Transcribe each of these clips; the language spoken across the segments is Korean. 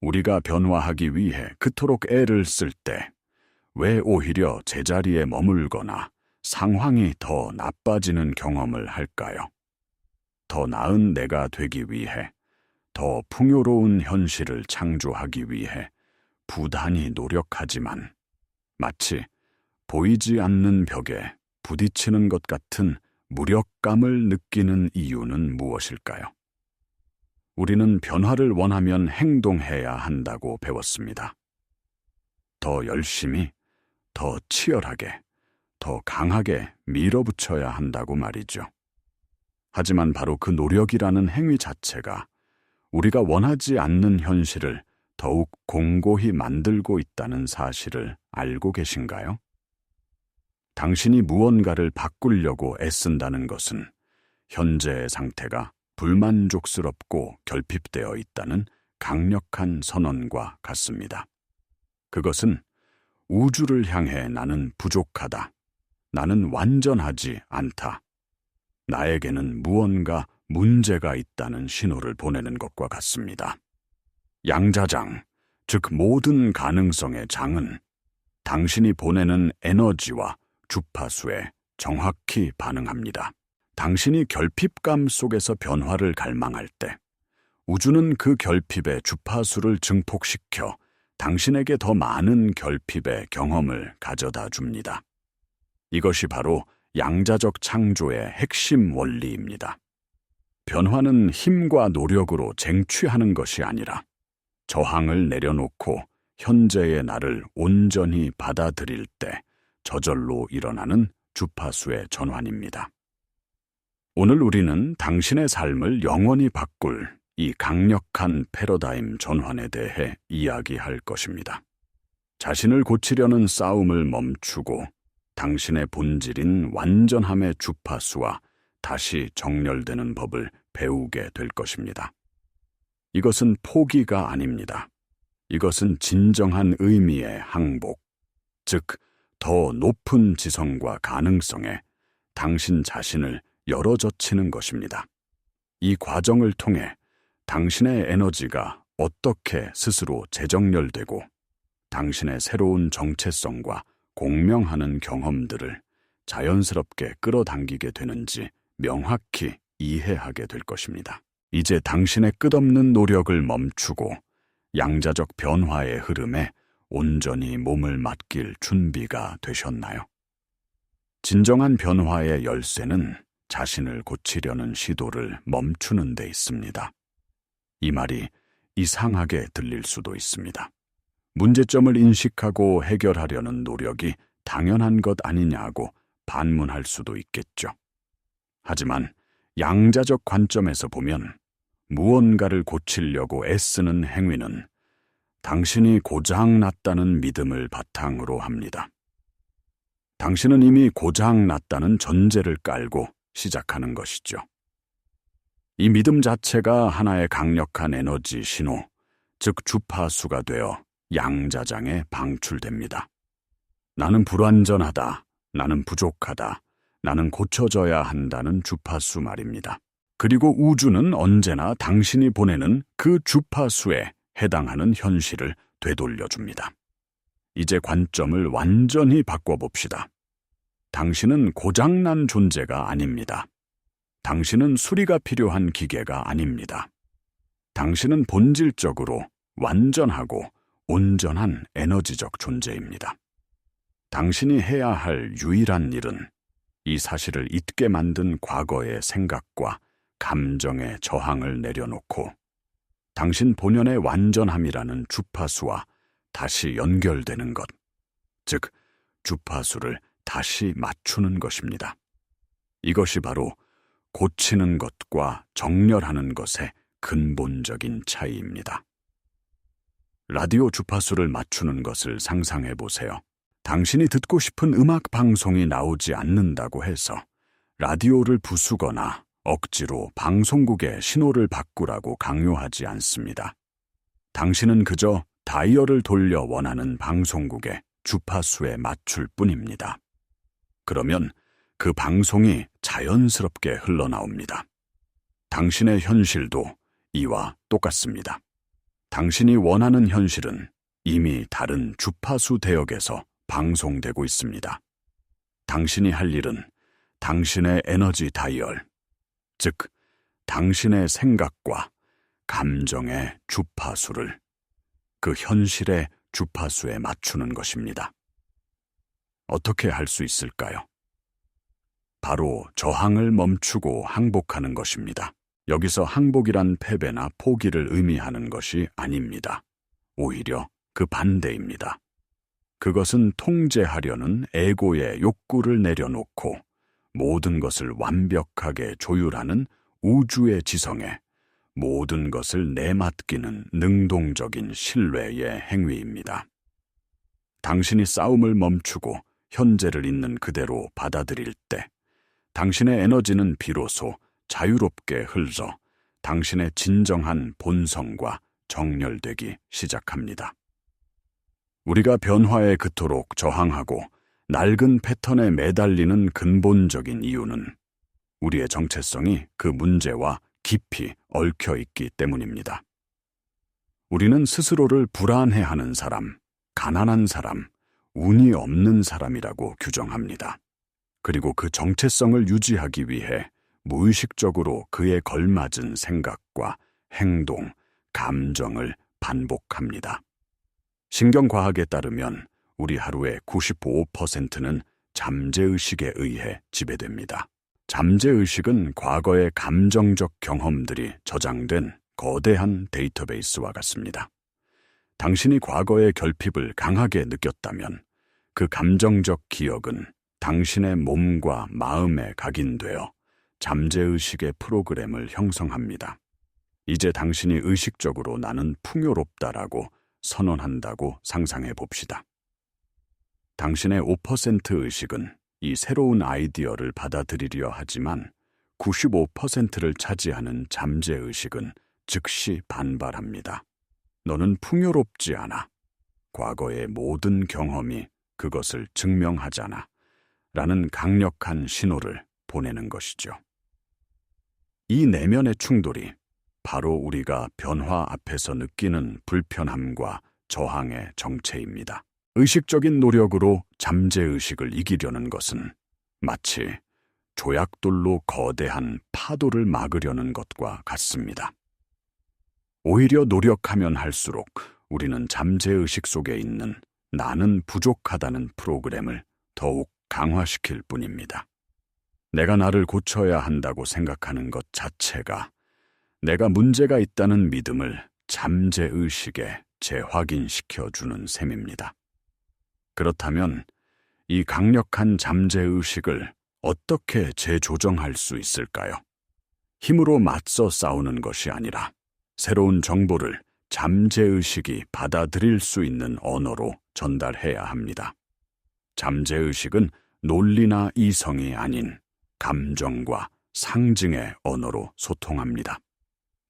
우리가 변화하기 위해 그토록 애를 쓸 때 왜 오히려 제자리에 머물거나 상황이 더 나빠지는 경험을 할까요? 더 나은 내가 되기 위해, 더 풍요로운 현실을 창조하기 위해 부단히 노력하지만 마치 보이지 않는 벽에 부딪히는 것 같은 무력감을 느끼는 이유는 무엇일까요? 우리는 변화를 원하면 행동해야 한다고 배웠습니다. 더 열심히, 더 치열하게, 더 강하게 밀어붙여야 한다고 말이죠. 하지만 바로 그 노력이라는 행위 자체가 우리가 원하지 않는 현실을 더욱 공고히 만들고 있다는 사실을 알고 계신가요? 당신이 무언가를 바꾸려고 애쓴다는 것은 현재의 상태가 불만족스럽고 결핍되어 있다는 강력한 선언과 같습니다. 그것은 우주를 향해 나는 부족하다, 나는 완전하지 않다, 나에게는 무언가 문제가 있다는 신호를 보내는 것과 같습니다. 양자장, 즉 모든 가능성의 장은 당신이 보내는 에너지와 주파수에 정확히 반응합니다. 당신이 결핍감 속에서 변화를 갈망할 때 우주는 그 결핍의 주파수를 증폭시켜 당신에게 더 많은 결핍의 경험을 가져다 줍니다. 이것이 바로 양자적 창조의 핵심 원리입니다. 변화는 힘과 노력으로 쟁취하는 것이 아니라 저항을 내려놓고 현재의 나를 온전히 받아들일 때 저절로 일어나는 주파수의 전환입니다. 오늘 우리는 당신의 삶을 영원히 바꿀 이 강력한 패러다임 전환에 대해 이야기할 것입니다. 자신을 고치려는 싸움을 멈추고 당신의 본질인 완전함의 주파수와 다시 정렬되는 법을 배우게 될 것입니다. 이것은 포기가 아닙니다. 이것은 진정한 의미의 항복, 즉 더 높은 지성과 가능성에 당신 자신을 열어젖히는 것입니다. 이 과정을 통해 당신의 에너지가 어떻게 스스로 재정렬되고 당신의 새로운 정체성과 공명하는 경험들을 자연스럽게 끌어당기게 되는지 명확히 이해하게 될 것입니다. 이제 당신의 끝없는 노력을 멈추고 양자적 변화의 흐름에 온전히 몸을 맡길 준비가 되셨나요? 진정한 변화의 열쇠는 자신을 고치려는 시도를 멈추는 데 있습니다. 이 말이 이상하게 들릴 수도 있습니다. 문제점을 인식하고 해결하려는 노력이 당연한 것 아니냐고 반문할 수도 있겠죠. 하지만 양자적 관점에서 보면 무언가를 고치려고 애쓰는 행위는 당신이 고장났다는 믿음을 바탕으로 합니다. 당신은 이미 고장났다는 전제를 깔고 시작하는 것이죠. 이 믿음 자체가 하나의 강력한 에너지 신호, 즉 주파수가 되어 양자장에 방출됩니다. 나는 불완전하다, 나는 부족하다, 나는 고쳐져야 한다는 주파수 말입니다. 그리고 우주는 언제나 당신이 보내는 그 주파수에 해당하는 현실을 되돌려줍니다. 이제 관점을 완전히 바꿔봅시다. 당신은 고장난 존재가 아닙니다. 당신은 수리가 필요한 기계가 아닙니다. 당신은 본질적으로 완전하고 온전한 에너지적 존재입니다. 당신이 해야 할 유일한 일은 이 사실을 잊게 만든 과거의 생각과 감정의 저항을 내려놓고 당신 본연의 완전함이라는 주파수와 다시 연결되는 것, 즉 주파수를 다시 맞추는 것입니다. 이것이 바로 고치는 것과 정렬하는 것의 근본적인 차이입니다. 라디오 주파수를 맞추는 것을 상상해 보세요. 당신이 듣고 싶은 음악 방송이 나오지 않는다고 해서 라디오를 부수거나 억지로 방송국의 신호를 바꾸라고 강요하지 않습니다. 당신은 그저 다이얼을 돌려 원하는 방송국의 주파수에 맞출 뿐입니다. 그러면 그 방송이 자연스럽게 흘러나옵니다. 당신의 현실도 이와 똑같습니다. 당신이 원하는 현실은 이미 다른 주파수 대역에서 방송되고 있습니다. 당신이 할 일은 당신의 에너지 다이얼, 즉 당신의 생각과 감정의 주파수를 그 현실의 주파수에 맞추는 것입니다. 어떻게 할 수 있을까요? 바로 저항을 멈추고 항복하는 것입니다. 여기서 항복이란 패배나 포기를 의미하는 것이 아닙니다. 오히려 그 반대입니다. 그것은 통제하려는 에고의 욕구를 내려놓고 모든 것을 완벽하게 조율하는 우주의 지성에 모든 것을 내맡기는 능동적인 신뢰의 행위입니다. 당신이 싸움을 멈추고 현재를 있는 그대로 받아들일 때 당신의 에너지는 비로소 자유롭게 흘러 당신의 진정한 본성과 정렬되기 시작합니다. 우리가 변화에 그토록 저항하고 낡은 패턴에 매달리는 근본적인 이유는 우리의 정체성이 그 문제와 깊이 얽혀 있기 때문입니다. 우리는 스스로를 불안해하는 사람, 가난한 사람, 운이 없는 사람이라고 규정합니다. 그리고 그 정체성을 유지하기 위해 무의식적으로 그에 걸맞은 생각과 행동, 감정을 반복합니다. 신경과학에 따르면 우리 하루의 95%는 잠재의식에 의해 지배됩니다. 잠재의식은 과거의 감정적 경험들이 저장된 거대한 데이터베이스와 같습니다. 당신이 과거의 결핍을 강하게 느꼈다면 그 감정적 기억은 당신의 몸과 마음에 각인되어 잠재의식의 프로그램을 형성합니다. 이제 당신이 의식적으로 나는 풍요롭다라고 선언한다고 상상해 봅시다. 당신의 5% 의식은 이 새로운 아이디어를 받아들이려 하지만 95%를 차지하는 잠재의식은 즉시 반발합니다. 너는 풍요롭지 않아. 과거의 모든 경험이 그것을 증명하잖아. 라는 강력한 신호를 보내는 것이죠. 이 내면의 충돌이 바로 우리가 변화 앞에서 느끼는 불편함과 저항의 정체입니다. 의식적인 노력으로 잠재의식을 이기려는 것은 마치 조약돌로 거대한 파도를 막으려는 것과 같습니다. 오히려 노력하면 할수록 우리는 잠재의식 속에 있는 나는 부족하다는 프로그램을 더욱 강화시킬 뿐입니다. 내가 나를 고쳐야 한다고 생각하는 것 자체가 내가 문제가 있다는 믿음을 잠재의식에 재확인시켜주는 셈입니다. 그렇다면 이 강력한 잠재의식을 어떻게 재조정할 수 있을까요? 힘으로 맞서 싸우는 것이 아니라 새로운 정보를 잠재의식이 받아들일 수 있는 언어로 전달해야 합니다. 잠재의식은 논리나 이성이 아닌 감정과 상징의 언어로 소통합니다.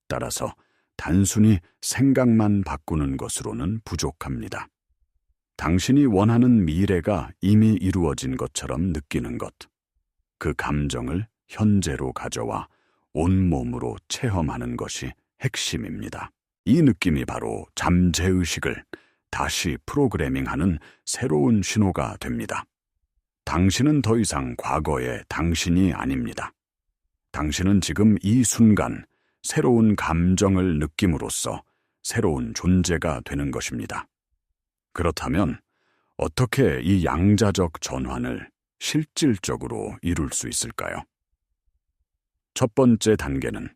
따라서 단순히 생각만 바꾸는 것으로는 부족합니다. 당신이 원하는 미래가 이미 이루어진 것처럼 느끼는 것, 그 감정을 현재로 가져와 온몸으로 체험하는 것이 핵심입니다. 이 느낌이 바로 잠재의식을 다시 프로그래밍하는 새로운 신호가 됩니다. 당신은 더 이상 과거의 당신이 아닙니다. 당신은 지금 이 순간 새로운 감정을 느낌으로써 새로운 존재가 되는 것입니다. 그렇다면 어떻게 이 양자적 전환을 실질적으로 이룰 수 있을까요? 첫 번째 단계는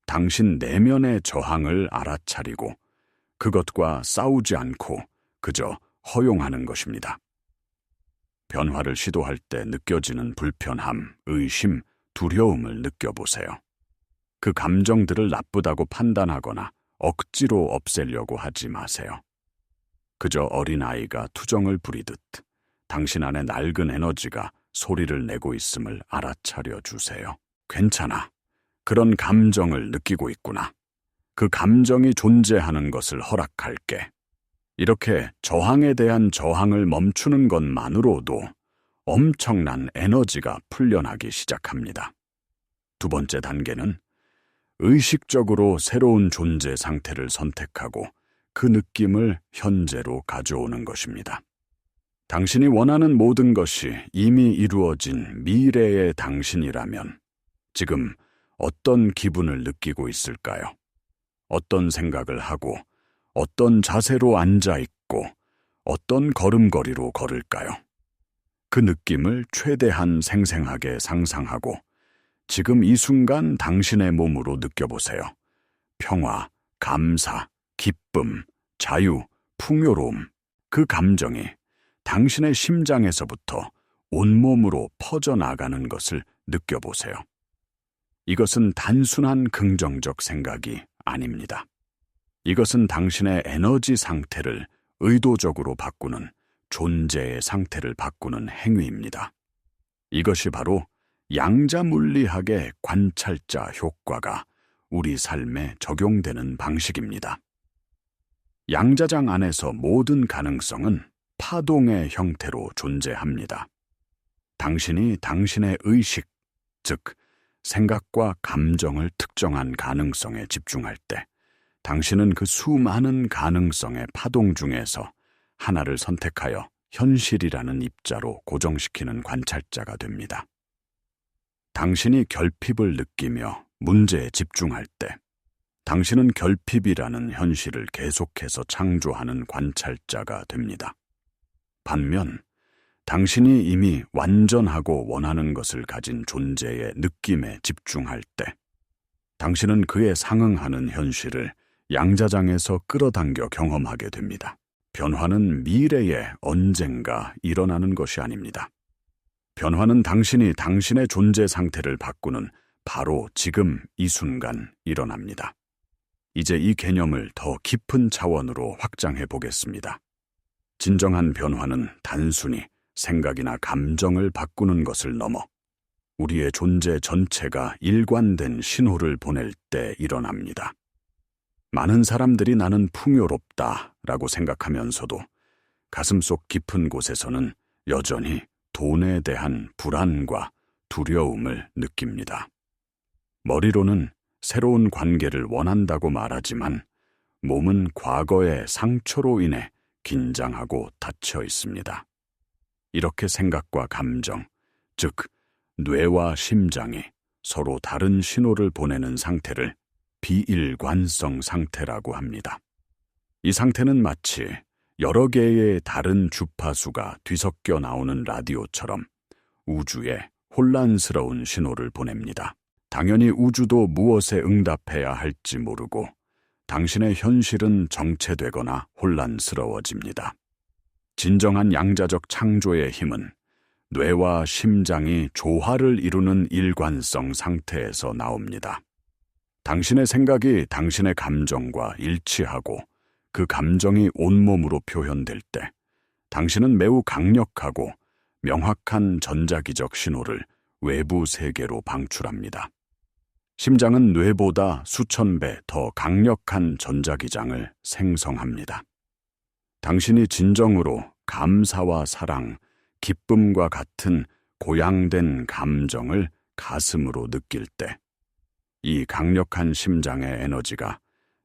당신 내면의 저항을 알아차리고 그것과 싸우지 않고 그저 허용하는 것입니다. 변화를 시도할 때 느껴지는 불편함, 의심, 두려움을 느껴보세요. 그 감정들을 나쁘다고 판단하거나 억지로 없애려고 하지 마세요. 그저 어린아이가 투정을 부리듯 당신 안에 낡은 에너지가 소리를 내고 있음을 알아차려 주세요. 괜찮아. 그런 감정을 느끼고 있구나. 그 감정이 존재하는 것을 허락할게. 이렇게 저항에 대한 저항을 멈추는 것만으로도 엄청난 에너지가 풀려나기 시작합니다. 두 번째 단계는 의식적으로 새로운 존재 상태를 선택하고 그 느낌을 현재로 가져오는 것입니다. 당신이 원하는 모든 것이 이미 이루어진 미래의 당신이라면 지금 어떤 기분을 느끼고 있을까요? 어떤 생각을 하고 어떤 자세로 앉아 있고 어떤 걸음걸이로 걸을까요? 그 느낌을 최대한 생생하게 상상하고 지금 이 순간 당신의 몸으로 느껴보세요. 평화, 감사, 기쁨, 자유, 풍요로움, 그 감정이 당신의 심장에서부터 온몸으로 퍼져나가는 것을 느껴보세요. 이것은 단순한 긍정적 생각이 아닙니다. 이것은 당신의 에너지 상태를 의도적으로 바꾸는 존재의 상태를 바꾸는 행위입니다. 이것이 바로 양자물리학의 관찰자 효과가 우리 삶에 적용되는 방식입니다. 양자장 안에서 모든 가능성은 파동의 형태로 존재합니다. 당신이 당신의 의식, 즉 생각과 감정을 특정한 가능성에 집중할 때 당신은 그 수많은 가능성의 파동 중에서 하나를 선택하여 현실이라는 입자로 고정시키는 관찰자가 됩니다. 당신이 결핍을 느끼며 문제에 집중할 때 당신은 결핍이라는 현실을 계속해서 창조하는 관찰자가 됩니다. 반면 당신이 이미 완전하고 원하는 것을 가진 존재의 느낌에 집중할 때 당신은 그에 상응하는 현실을 양자장에서 끌어당겨 경험하게 됩니다. 변화는 미래에 언젠가 일어나는 것이 아닙니다. 변화는 당신이 당신의 존재 상태를 바꾸는 바로 지금 이 순간 일어납니다. 이제 이 개념을 더 깊은 차원으로 확장해 보겠습니다. 진정한 변화는 단순히 생각이나 감정을 바꾸는 것을 넘어 우리의 존재 전체가 일관된 신호를 보낼 때 일어납니다. 많은 사람들이 나는 풍요롭다라고 생각하면서도 가슴속 깊은 곳에서는 여전히 돈에 대한 불안과 두려움을 느낍니다. 머리로는 새로운 관계를 원한다고 말하지만 몸은 과거의 상처로 인해 긴장하고 닫혀 있습니다. 이렇게 생각과 감정, 즉 뇌와 심장이 서로 다른 신호를 보내는 상태를 비일관성 상태라고 합니다. 이 상태는 마치 여러 개의 다른 주파수가 뒤섞여 나오는 라디오처럼 우주에 혼란스러운 신호를 보냅니다. 당연히 우주도 무엇에 응답해야 할지 모르고 당신의 현실은 정체되거나 혼란스러워집니다. 진정한 양자적 창조의 힘은 뇌와 심장이 조화를 이루는 일관성 상태에서 나옵니다. 당신의 생각이 당신의 감정과 일치하고 그 감정이 온몸으로 표현될 때 당신은 매우 강력하고 명확한 전자기적 신호를 외부 세계로 방출합니다. 심장은 뇌보다 수천 배 더 강력한 전자기장을 생성합니다. 당신이 진정으로 감사와 사랑, 기쁨과 같은 고양된 감정을 가슴으로 느낄 때 이 강력한 심장의 에너지가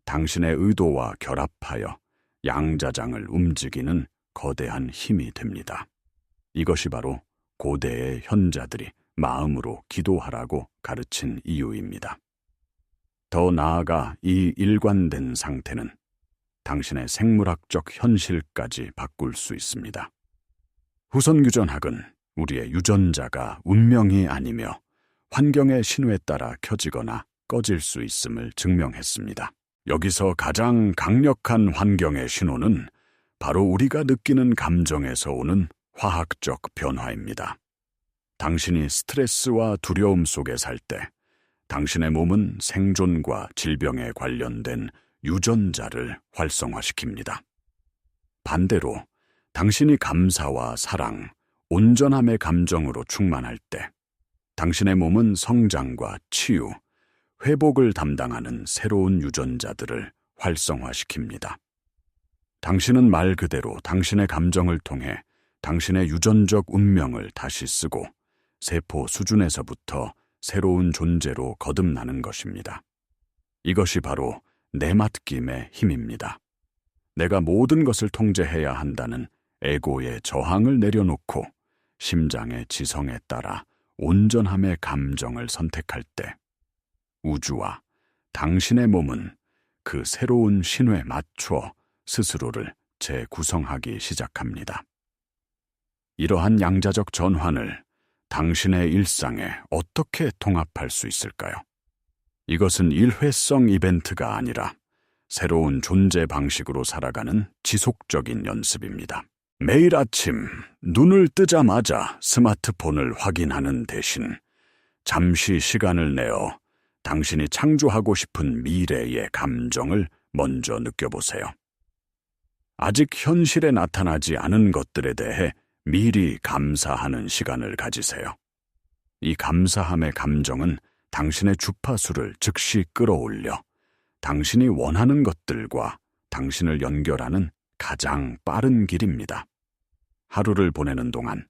당신의 의도와 결합하여 양자장을 움직이는 거대한 힘이 됩니다. 이것이 바로 고대의 현자들이 마음으로 기도하라고 가르친 이유입니다. 더 나아가 이 일관된 상태는 당신의 생물학적 현실까지 바꿀 수 있습니다. 후선유전학은 우리의 유전자가 운명이 아니며 환경의 신호에 따라 켜지거나 꺼질 수 있음을 증명했습니다. 여기서 가장 강력한 환경의 신호는 바로 우리가 느끼는 감정에서 오는 화학적 변화입니다. 당신이 스트레스와 두려움 속에 살 때 당신의 몸은 생존과 질병에 관련된 유전자를 활성화시킵니다. 반대로 당신이 감사와 사랑, 온전함의 감정으로 충만할 때 당신의 몸은 성장과 치유, 회복을 담당하는 새로운 유전자들을 활성화시킵니다. 당신은 말 그대로 당신의 감정을 통해 당신의 유전적 운명을 다시 쓰고 세포 수준에서부터 새로운 존재로 거듭나는 것입니다. 이것이 바로 내맡김의 힘입니다. 내가 모든 것을 통제해야 한다는 에고의 저항을 내려놓고 심장의 지성에 따라 온전함의 감정을 선택할 때 우주와 당신의 몸은 그 새로운 신호에 맞춰 스스로를 재구성하기 시작합니다. 이러한 양자적 전환을 당신의 일상에 어떻게 통합할 수 있을까요? 이것은 일회성 이벤트가 아니라 새로운 존재 방식으로 살아가는 지속적인 연습입니다. 매일 아침 눈을 뜨자마자 스마트폰을 확인하는 대신 잠시 시간을 내어 당신이 창조하고 싶은 미래의 감정을 먼저 느껴보세요. 아직 현실에 나타나지 않은 것들에 대해 미리 감사하는 시간을 가지세요. 이 감사함의 감정은 당신의 주파수를 즉시 끌어올려 당신이 원하는 것들과 당신을 연결하는 가장 빠른 길입니다. 하루를 보내는 동안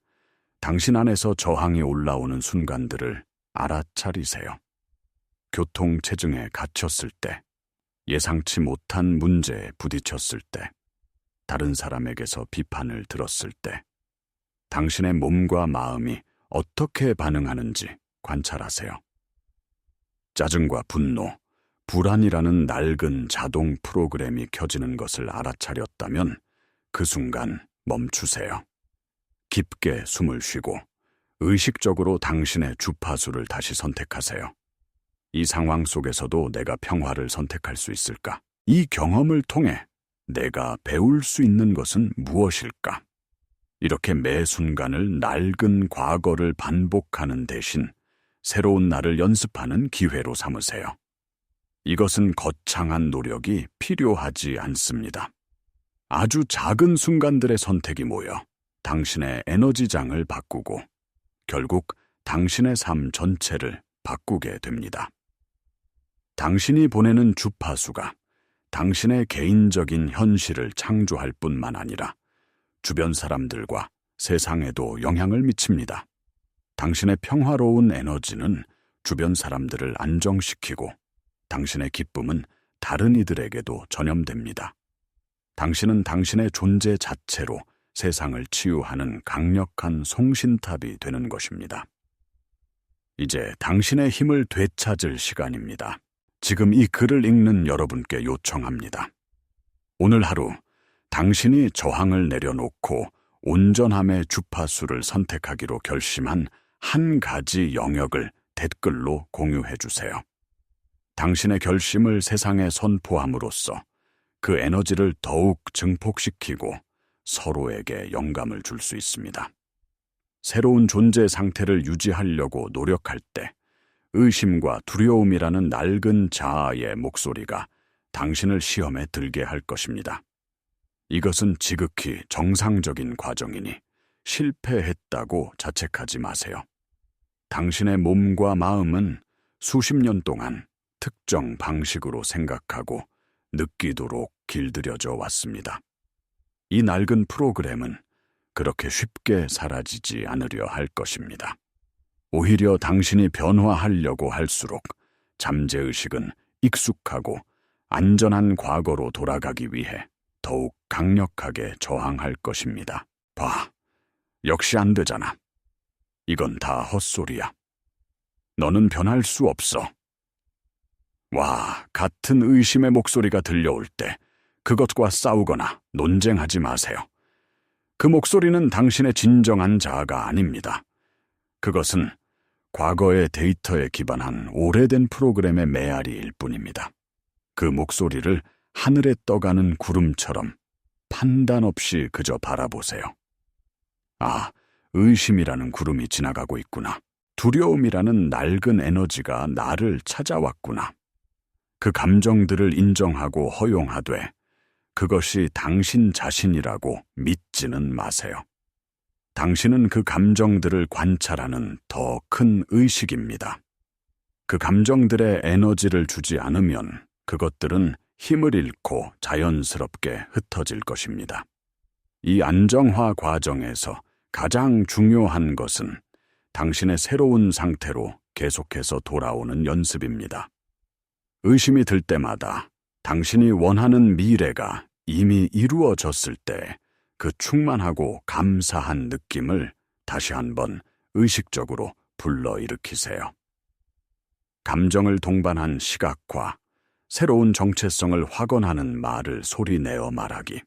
당신 안에서 저항이 올라오는 순간들을 알아차리세요. 교통체증에 갇혔을 때, 예상치 못한 문제에 부딪혔을 때, 다른 사람에게서 비판을 들었을 때, 당신의 몸과 마음이 어떻게 반응하는지 관찰하세요. 짜증과 분노, 불안이라는 낡은 자동 프로그램이 켜지는 것을 알아차렸다면 그 순간 멈추세요. 깊게 숨을 쉬고 의식적으로 당신의 주파수를 다시 선택하세요. 이 상황 속에서도 내가 평화를 선택할 수 있을까? 이 경험을 통해 내가 배울 수 있는 것은 무엇일까? 이렇게 매 순간을 낡은 과거를 반복하는 대신 새로운 나를 연습하는 기회로 삼으세요. 이것은 거창한 노력이 필요하지 않습니다. 아주 작은 순간들의 선택이 모여 당신의 에너지장을 바꾸고 결국 당신의 삶 전체를 바꾸게 됩니다. 당신이 보내는 주파수가 당신의 개인적인 현실을 창조할 뿐만 아니라 주변 사람들과 세상에도 영향을 미칩니다. 당신의 평화로운 에너지는 주변 사람들을 안정시키고 당신의 기쁨은 다른 이들에게도 전염됩니다. 당신은 당신의 존재 자체로 세상을 치유하는 강력한 송신탑이 되는 것입니다. 이제 당신의 힘을 되찾을 시간입니다. 지금 이 글을 읽는 여러분께 요청합니다. 오늘 하루 당신이 저항을 내려놓고 온전함의 주파수를 선택하기로 결심한 한 가지 영역을 댓글로 공유해 주세요. 당신의 결심을 세상에 선포함으로써 그 에너지를 더욱 증폭시키고 서로에게 영감을 줄 수 있습니다. 새로운 존재 상태를 유지하려고 노력할 때 의심과 두려움이라는 낡은 자아의 목소리가 당신을 시험에 들게 할 것입니다. 이것은 지극히 정상적인 과정이니 실패했다고 자책하지 마세요. 당신의 몸과 마음은 수십 년 동안 특정 방식으로 생각하고 느끼도록 길들여져 왔습니다. 이 낡은 프로그램은 그렇게 쉽게 사라지지 않으려 할 것입니다. 오히려 당신이 변화하려고 할수록 잠재의식은 익숙하고 안전한 과거로 돌아가기 위해 더욱 강력하게 저항할 것입니다. 봐, 역시 안 되잖아. 이건 다 헛소리야. 너는 변할 수 없어. 와, 같은 의심의 목소리가 들려올 때 그것과 싸우거나 논쟁하지 마세요. 그 목소리는 당신의 진정한 자아가 아닙니다. 그것은 과거의 데이터에 기반한 오래된 프로그램의 메아리일 뿐입니다. 그 목소리를 하늘에 떠가는 구름처럼 판단 없이 그저 바라보세요. 아, 의심이라는 구름이 지나가고 있구나. 두려움이라는 낡은 에너지가 나를 찾아왔구나. 그 감정들을 인정하고 허용하되 그것이 당신 자신이라고 믿지는 마세요. 당신은 그 감정들을 관찰하는 더 큰 의식입니다. 그 감정들의 에너지를 주지 않으면 그것들은 힘을 잃고 자연스럽게 흩어질 것입니다. 이 안정화 과정에서 가장 중요한 것은 당신의 새로운 상태로 계속해서 돌아오는 연습입니다. 의심이 들 때마다 당신이 원하는 미래가 이미 이루어졌을 때 그 충만하고 감사한 느낌을 다시 한번 의식적으로 불러일으키세요. 감정을 동반한 시각화, 새로운 정체성을 확언하는 말을 소리내어 말하기,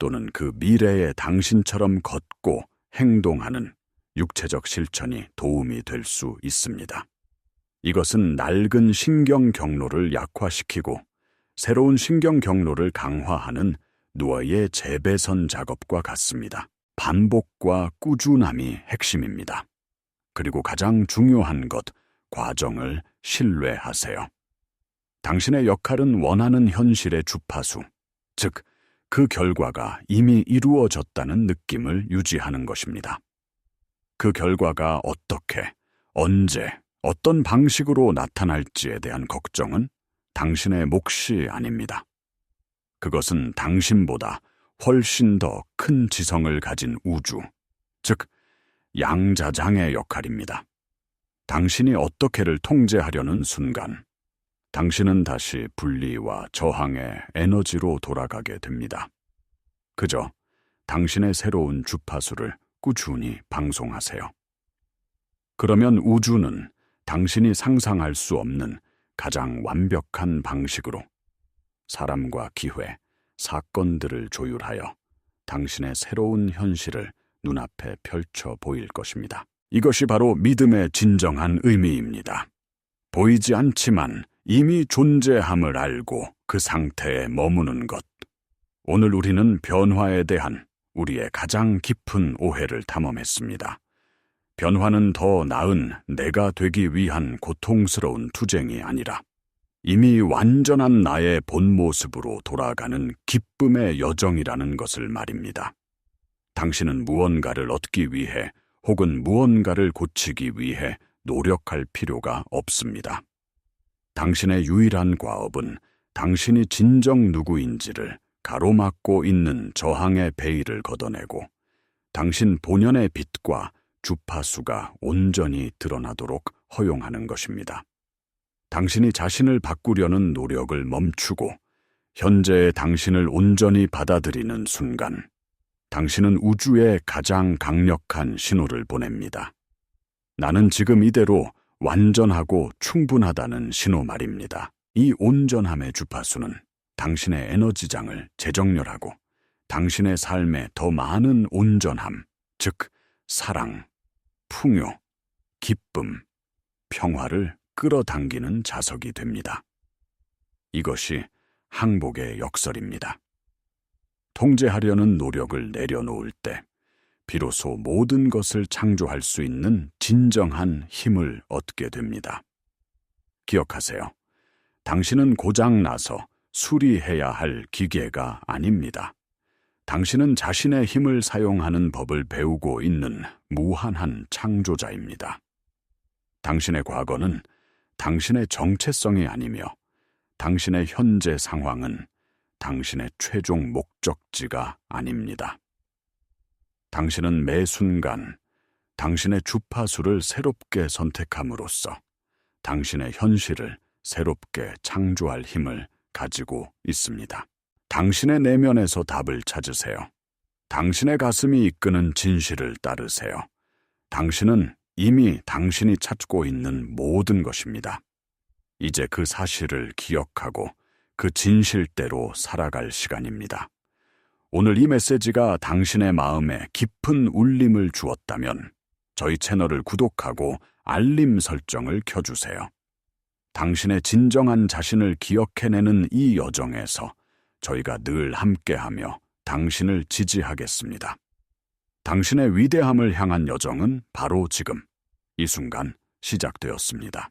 또는 그 미래의 당신처럼 걷고 행동하는 육체적 실천이 도움이 될 수 있습니다. 이것은 낡은 신경 경로를 약화시키고 새로운 신경 경로를 강화하는 뇌의 재배선 작업과 같습니다. 반복과 꾸준함이 핵심입니다. 그리고 가장 중요한 것, 과정을 신뢰하세요. 당신의 역할은 원하는 현실의 주파수, 즉, 그 결과가 이미 이루어졌다는 느낌을 유지하는 것입니다. 그 결과가 어떻게, 언제, 어떤 방식으로 나타날지에 대한 걱정은 당신의 몫이 아닙니다. 그것은 당신보다 훨씬 더 큰 지성을 가진 우주, 즉 양자장의 역할입니다. 당신이 어떻게를 통제하려는 순간, 당신은 다시 분리와 저항의 에너지로 돌아가게 됩니다. 그저 당신의 새로운 주파수를 꾸준히 방송하세요. 그러면 우주는 당신이 상상할 수 없는 가장 완벽한 방식으로 사람과 기회, 사건들을 조율하여 당신의 새로운 현실을 눈앞에 펼쳐 보일 것입니다. 이것이 바로 믿음의 진정한 의미입니다. 보이지 않지만 이미 존재함을 알고 그 상태에 머무는 것. 오늘 우리는 변화에 대한 우리의 가장 깊은 오해를 탐험했습니다. 변화는 더 나은 내가 되기 위한 고통스러운 투쟁이 아니라 이미 완전한 나의 본 모습으로 돌아가는 기쁨의 여정이라는 것을 말입니다. 당신은 무언가를 얻기 위해 혹은 무언가를 고치기 위해 노력할 필요가 없습니다. 당신의 유일한 과업은 당신이 진정 누구인지를 가로막고 있는 저항의 베일을 걷어내고 당신 본연의 빛과 주파수가 온전히 드러나도록 허용하는 것입니다. 당신이 자신을 바꾸려는 노력을 멈추고 현재의 당신을 온전히 받아들이는 순간, 당신은 우주에 가장 강력한 신호를 보냅니다. 나는 지금 이대로 완전하고 충분하다는 신호 말입니다. 이 온전함의 주파수는 당신의 에너지장을 재정렬하고 당신의 삶에 더 많은 온전함, 즉 사랑, 풍요, 기쁨, 평화를 끌어당기는 자석이 됩니다. 이것이 항복의 역설입니다. 통제하려는 노력을 내려놓을 때 비로소 모든 것을 창조할 수 있는 진정한 힘을 얻게 됩니다. 기억하세요. 당신은 고장나서 수리해야 할 기계가 아닙니다. 당신은 자신의 힘을 사용하는 법을 배우고 있는 무한한 창조자입니다. 당신의 과거는 당신의 정체성이 아니며 당신의 현재 상황은 당신의 최종 목적지가 아닙니다. 당신은 매 순간 당신의 주파수를 새롭게 선택함으로써 당신의 현실을 새롭게 창조할 힘을 가지고 있습니다. 당신의 내면에서 답을 찾으세요. 당신의 가슴이 이끄는 진실을 따르세요. 당신은 이미 당신이 찾고 있는 모든 것입니다. 이제 그 사실을 기억하고 그 진실대로 살아갈 시간입니다. 오늘 이 메시지가 당신의 마음에 깊은 울림을 주었다면 저희 채널을 구독하고 알림 설정을 켜주세요. 당신의 진정한 자신을 기억해내는 이 여정에서 저희가 늘 함께하며 당신을 지지하겠습니다. 당신의 위대함을 향한 여정은 바로 지금, 이 순간 시작되었습니다.